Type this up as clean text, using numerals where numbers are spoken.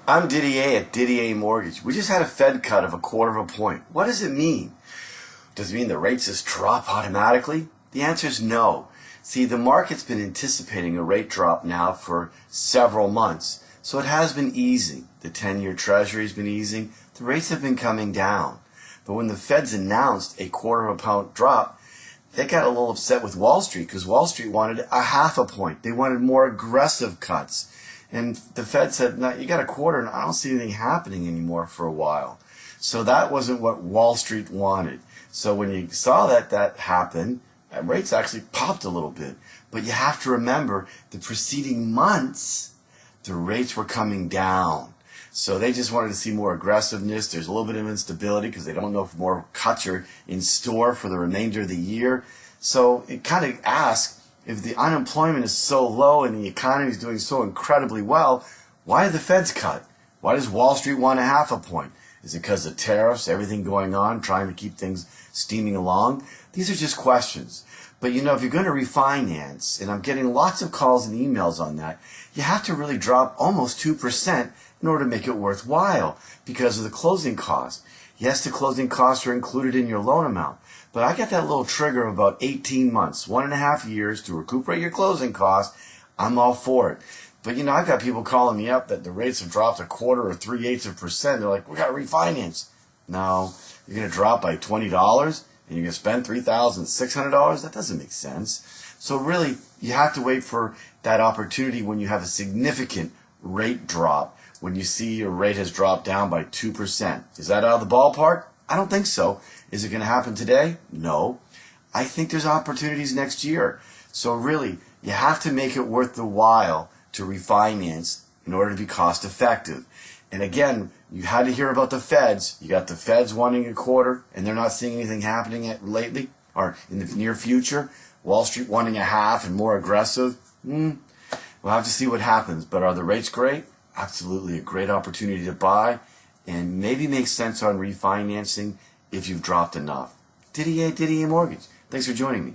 I'm Didier at DDA Mortgage. We just had a Fed cut of 1/4 point. What does it mean? Does it mean the rates just drop automatically? The answer is no. See, the market's been anticipating a rate drop now for several months, so it has been easing. The 10-year Treasury's been easing. The rates have been coming down. But when the Fed's announced a 1/4 point drop, they got a little upset with Wall Street because Wall Street wanted 1/2 point. They wanted more aggressive cuts. And the Fed said, no, you got 1/4 and I don't see anything happening anymore for a while. So that wasn't what Wall Street wanted. So when you saw that happen, rates actually popped a little bit. But you have to remember the preceding months, the rates were coming down. So they just wanted to see more aggressiveness. There's a little bit of instability because they don't know if more cuts are in store for the remainder of the year. So it kind of asks, if the unemployment is so low and the economy is doing so incredibly well, why did the Feds cut? Why does Wall Street want 1/2 point? Is it because of tariffs, everything going on, trying to keep things steaming along? These are just questions. But you know, if you're going to refinance, and I'm getting lots of calls and emails on that, you have to really drop almost 2% in order to make it worthwhile because of the closing costs. Yes, the closing costs are included in your loan amount, but I got that little trigger of about 18 months, 1.5 years to recuperate your closing costs. I'm all for it. But you know, I've got people calling me up that the rates have dropped 1/4 or 3/8%. They're like, we got to refinance. No, you're going to drop by $20 and you're going to spend $3,600? That doesn't make sense. So really, you have to wait for that opportunity when you have a significant rate drop, when you see your rate has dropped down by 2%. Is that out of the ballpark? I don't think so. Is it going to happen today? No. I think there's opportunities next year. So really, you have to make it worth the while to refinance in order to be cost effective. And again, you had to hear about the Feds. You got the Feds wanting 1/4, and they're not seeing anything happening lately or in the near future. Wall Street wanting 1/2 and more aggressive. We'll have to see what happens. But are the rates great? Absolutely a great opportunity to buy and maybe makes sense on refinancing if you've dropped enough. DDA Mortgage. Thanks for joining me.